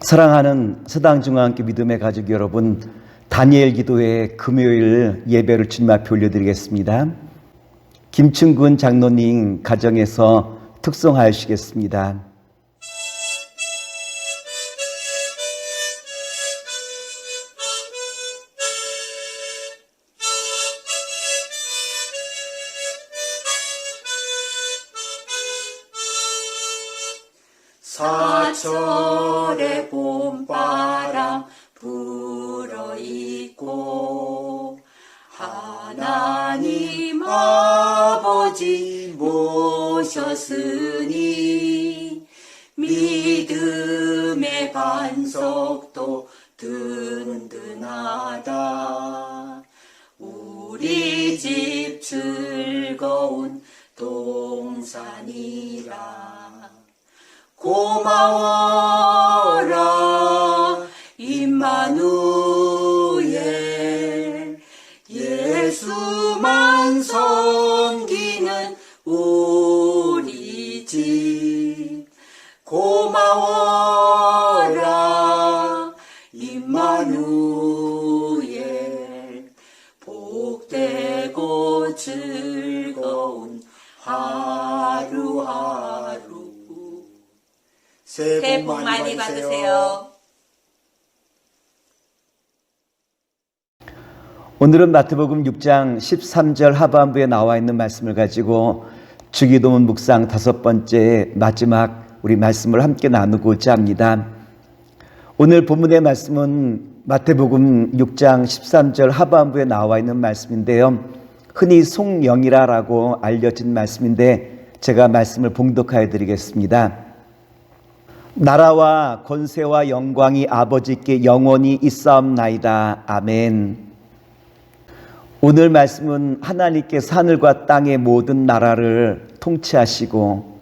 사랑하는 서당중앙교회 믿음의 가족 여러분, 다니엘 기도회 금요일 예배를 주님 앞에 올려드리겠습니다. 김충근 장로님 가정에서 특송하시겠습니다. 사철의 봄바람 불어있고 하나님 아버지 모셨으니 믿음의 반석도 든든하다. 우리 집 즐거운 동산이라. 고마워라 임마누엘, 예수만 섬기는 우리 집. 고마워라 임마누엘, 복되고 즐거운 하루하루. 새해 복 많이 받으세요. 오늘은 마태복음 6장 13절 하반부에 나와 있는 말씀을 가지고 주기도문 묵상 5번째 마지막 우리 말씀을 함께 나누고자 합니다. 오늘 본문의 말씀은 마태복음 6장 13절 하반부에 나와 있는 말씀인데요, 흔히 송영이라라고 알려진 말씀인데 제가 말씀을 봉독하여 드리겠습니다. 나라와 권세와 영광이 아버지께 영원히 있사옵나이다. 아멘. 오늘 말씀은 하나님께서 하늘과 땅의 모든 나라를 통치하시고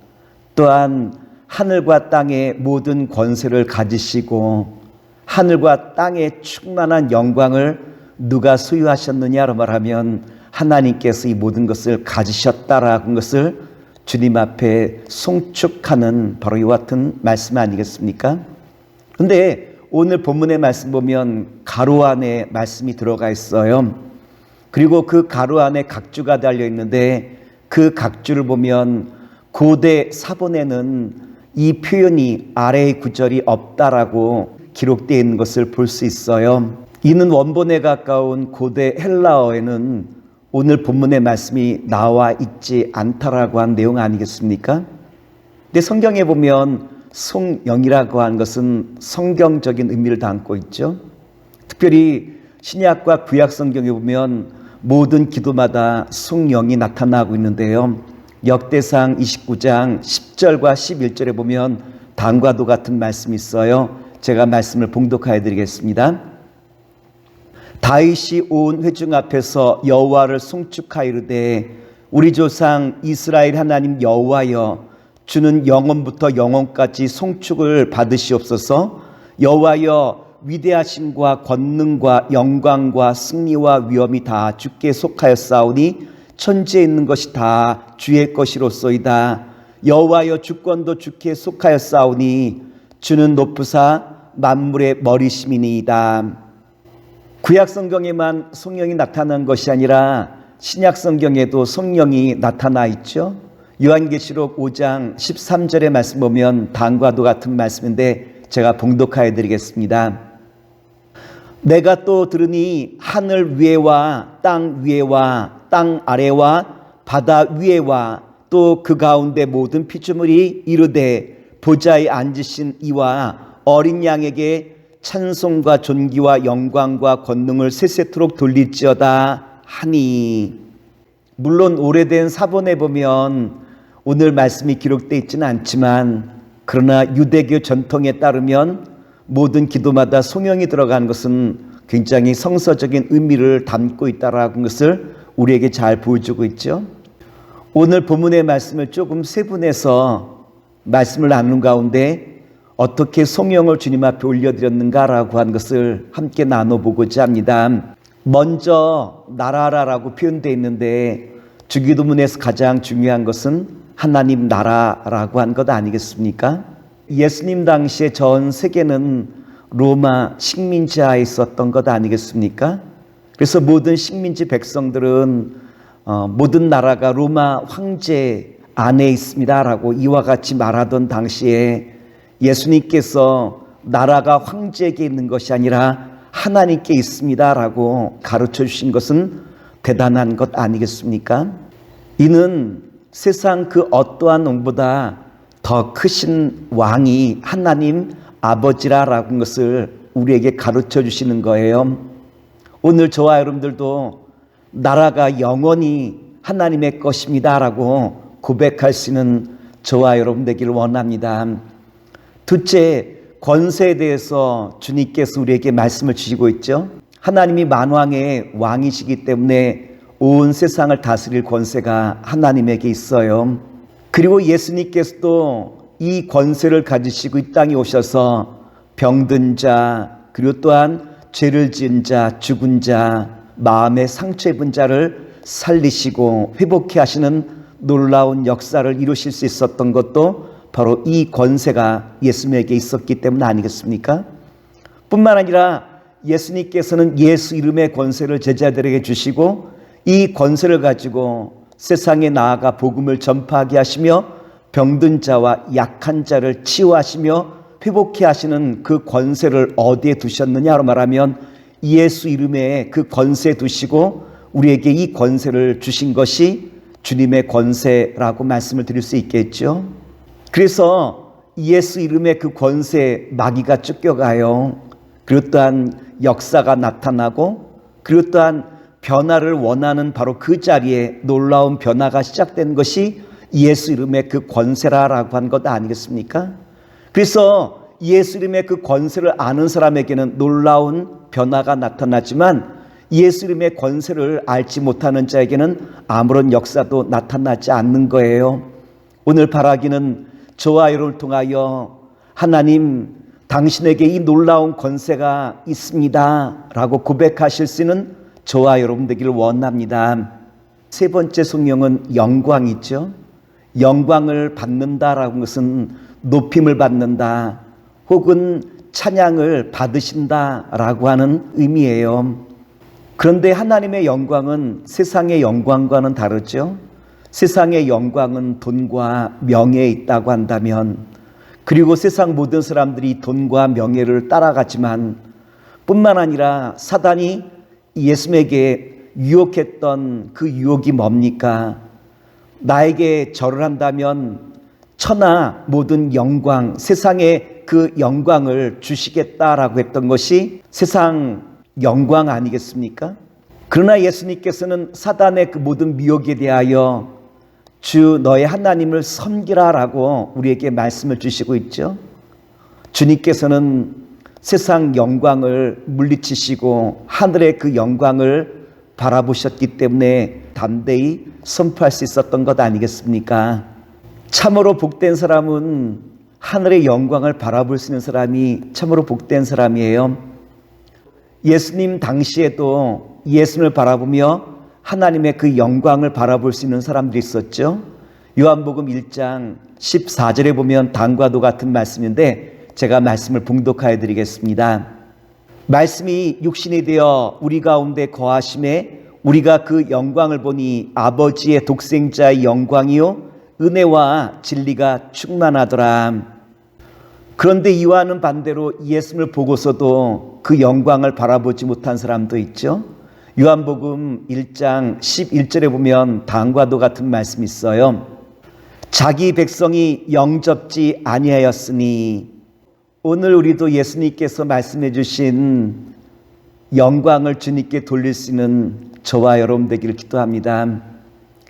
또한 하늘과 땅의 모든 권세를 가지시고 하늘과 땅의 충만한 영광을 누가 소유하셨느냐로 말하면 하나님께서 이 모든 것을 가지셨다라는 것을 주님 앞에 송축하는 바로 이와 같은 말씀 아니겠습니까? 그런데 오늘 본문의 말씀 보면 가로 안에 말씀이 들어가 있어요. 그리고 그 가로 안에 각주가 달려 있는데 그 각주를 보면 고대 사본에는 이 표현이 아래의 구절이 없다라고 기록되어 있는 것을 볼 수 있어요. 이는 원본에 가까운 고대 헬라어에는 오늘 본문의 말씀이 나와 있지 않다라고 한 내용 아니겠습니까? 근데 성경에 보면 송영이라고 하는 것은 성경적인 의미를 담고 있죠. 특별히 신약과 구약 성경에 보면 모든 기도마다 송영이 나타나고 있는데요, 역대상 29장 10절과 11절에 보면 다음과도 같은 말씀이 있어요. 제가 말씀을 봉독하여 드리겠습니다. 다윗이 온 회중 앞에서 여호와를 송축하이르되 우리 조상 이스라엘 하나님 여호와여, 주는 영원부터 영원까지 송축을 받으시옵소서. 여호와여, 위대하심과 권능과 영광과 승리와 위엄이 다 주께 속하였사오니 천지에 있는 것이 다 주의 것이로소이다. 여호와여, 주권도 주께 속하였사오니 주는 높으사 만물의 머리심이니이다. 구약 성경에만 성령이 나타난 것이 아니라 신약 성경에도 성령이 나타나 있죠. 요한계시록 5장 13절의 말씀 보면 다음과도 같은 말씀인데 제가 봉독하여 드리겠습니다. 내가 또 들으니 하늘 위에와 땅 위에와 땅 아래와 바다 위에와 또 그 가운데 모든 피조물이 이르되 보좌에 앉으신 이와 어린 양에게 찬송과 존귀와 영광과 권능을 세세토록 돌릴지어다 하니. 물론 오래된 사본에 보면 오늘 말씀이 기록되어 있지는 않지만 그러나 유대교 전통에 따르면 모든 기도마다 송영이 들어가는 것은 굉장히 성서적인 의미를 담고 있다는 것을 우리에게 잘 보여주고 있죠. 오늘 본문의 말씀을 조금 세분해서 말씀을 나누는 가운데 어떻게 송영을 주님 앞에 올려드렸는가라고 하는 것을 함께 나눠보고자 합니다. 먼저 나라라고 표현되어 있는데 주기도문에서 가장 중요한 것은 하나님 나라라고 한 것 아니겠습니까? 예수님 당시에 전 세계는 로마 식민지하에 있었던 것 아니겠습니까? 그래서 모든 식민지 백성들은 모든 나라가 로마 황제 안에 있습니다라고 이와 같이 말하던 당시에 예수님께서 나라가 황제에게 있는 것이 아니라 하나님께 있습니다라고 가르쳐 주신 것은 대단한 것 아니겠습니까? 이는 세상 그 어떠한 왕보다 더 크신 왕이 하나님 아버지라라는 것을 우리에게 가르쳐 주시는 거예요. 오늘 저와 여러분들도 나라가 영원히 하나님의 것입니다라고 고백할 수 있는 저와 여러분 되기를 원합니다. 둘째, 권세에 대해서 주님께서 우리에게 말씀을 주시고 있죠. 하나님이 만왕의 왕이시기 때문에 온 세상을 다스릴 권세가 하나님에게 있어요. 그리고 예수님께서도 이 권세를 가지시고 이 땅에 오셔서 병든 자, 그리고 또한 죄를 지은 자, 죽은 자, 마음의 상처 입은 자를 살리시고 회복케 하시는 놀라운 역사를 이루실 수 있었던 것도 바로 이 권세가 예수님에게 있었기 때문 아니겠습니까? 뿐만 아니라 예수님께서는 예수 이름의 권세를 제자들에게 주시고 이 권세를 가지고 세상에 나아가 복음을 전파하게 하시며 병든 자와 약한 자를 치유하시며 회복케 하시는 그 권세를 어디에 두셨느냐로 말하면 예수 이름에 그 권세 두시고 우리에게 이 권세를 주신 것이 주님의 권세라고 말씀을 드릴 수 있겠죠. 그래서 예수 이름의 그 권세 마귀가 쫓겨가요. 그리고 또한 역사가 나타나고 그리고 또한 변화를 원하는 바로 그 자리에 놀라운 변화가 시작된 것이 예수 이름의 그 권세라고 한 것 아니겠습니까? 그래서 예수 이름의 그 권세를 아는 사람에게는 놀라운 변화가 나타나지만 예수 이름의 권세를 알지 못하는 자에게는 아무런 역사도 나타나지 않는 거예요. 오늘 바라기는 저와 여러분을 통하여 하나님 당신에게 이 놀라운 권세가 있습니다 라고 고백하실 수 있는 저와 여러분 되기를 원합니다. 세 번째 성령은 영광이죠. 영광을 받는다라는 것은 높임을 받는다 혹은 찬양을 받으신다라고 하는 의미예요. 그런데 하나님의 영광은 세상의 영광과는 다르죠. 세상의 영광은 돈과 명예에 있다고 한다면 그리고 세상 모든 사람들이 돈과 명예를 따라가지만 뿐만 아니라 사단이 예수님에게 유혹했던 그 유혹이 뭡니까? 나에게 절을 한다면 천하 모든 영광, 세상의 그 영광을 주시겠다라고 했던 것이 세상 영광 아니겠습니까? 그러나 예수님께서는 사단의 그 모든 미혹에 대하여 주 너의 하나님을 섬기라라고 우리에게 말씀을 주시고 있죠. 주님께서는 세상 영광을 물리치시고 하늘의 그 영광을 바라보셨기 때문에 담대히 선포할 수 있었던 것 아니겠습니까? 참으로 복된 사람은 하늘의 영광을 바라볼 수 있는 사람이 참으로 복된 사람이에요. 예수님 당시에도 예수님을 바라보며 하나님의 그 영광을 바라볼 수 있는 사람들이 있었죠. 요한복음 1장 14절에 보면 다음과도 같은 말씀인데 제가 말씀을 봉독하여 드리겠습니다. 말씀이 육신이 되어 우리 가운데 거하심에 우리가 그 영광을 보니 아버지의 독생자의 영광이요 은혜와 진리가 충만하더라. 그런데 이와는 반대로 예수님을 보고서도 그 영광을 바라보지 못한 사람도 있죠. 요한복음 1장 11절에 보면 다음과도 같은 말씀이 있어요. 자기 백성이 영접지 아니하였으니 오늘 우리도 예수님께서 말씀해 주신 영광을 주님께 돌릴 수 있는 저와 여러분 되기를 기도합니다.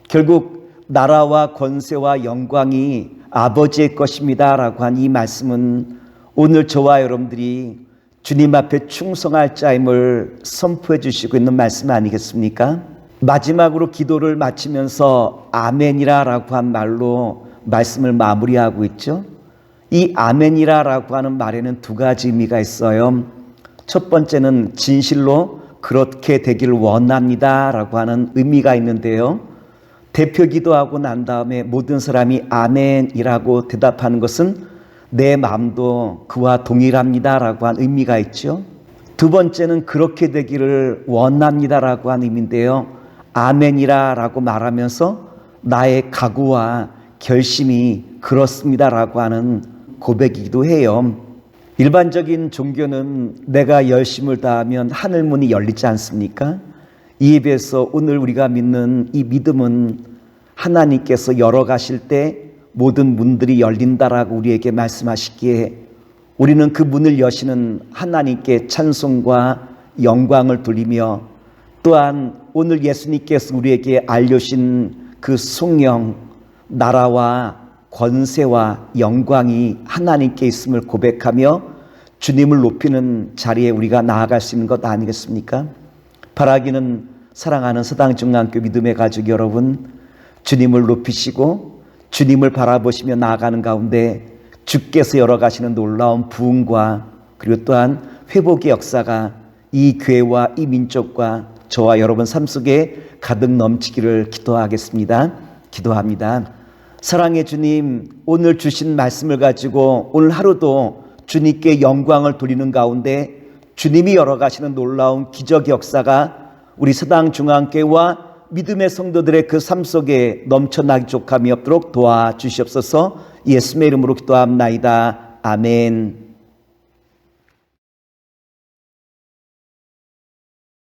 결국 나라와 권세와 영광이 아버지의 것입니다 라고 한 이 말씀은 오늘 저와 여러분들이 주님 앞에 충성할 자임을 선포해 주시고 있는 말씀 아니겠습니까? 마지막으로 기도를 마치면서 아멘이라 라고 한 말로 말씀을 마무리하고 있죠. 이 아멘이라 라고 하는 말에는 두 가지 의미가 있어요. 첫 번째는 진실로 그렇게 되기를 원합니다 라고 하는 의미가 있는데요. 대표 기도하고 난 다음에 모든 사람이 아멘이라고 대답하는 것은 내 마음도 그와 동일합니다라고 한 의미가 있죠. 두 번째는 그렇게 되기를 원합니다라고 한 의미인데요. 아멘이라고 말하면서 나의 각오와 결심이 그렇습니다라고 하는 고백이기도 해요. 일반적인 종교는 내가 열심을 다하면 하늘 문이 열리지 않습니까? 이에 비해서 오늘 우리가 믿는 이 믿음은 하나님께서 열어가실 때 모든 문들이 열린다라고 우리에게 말씀하시기에 우리는 그 문을 여시는 하나님께 찬송과 영광을 돌리며 또한 오늘 예수님께서 우리에게 알려주신 그 성령, 나라와 권세와 영광이 하나님께 있음을 고백하며 주님을 높이는 자리에 우리가 나아갈 수 있는 것 아니겠습니까? 바라기는 사랑하는 서당중앙교 믿음의 가족 여러분, 주님을 높이시고 주님을 바라보시며 나아가는 가운데 주께서 열어가시는 놀라운 부흥과 그리고 또한 회복의 역사가 이 교회와 이 민족과 저와 여러분 삶 속에 가득 넘치기를 기도하겠습니다. 기도합니다. 사랑의 주님, 오늘 주신 말씀을 가지고 오늘 하루도 주님께 영광을 돌리는 가운데 주님이 열어가시는 놀라운 기적의 역사가 우리 서당중앙교회와 믿음의 성도들의 그 삶 속에 넘쳐나기 족함이 없도록 도와주시옵소서. 예수의 이름으로 기도합나이다. 아멘.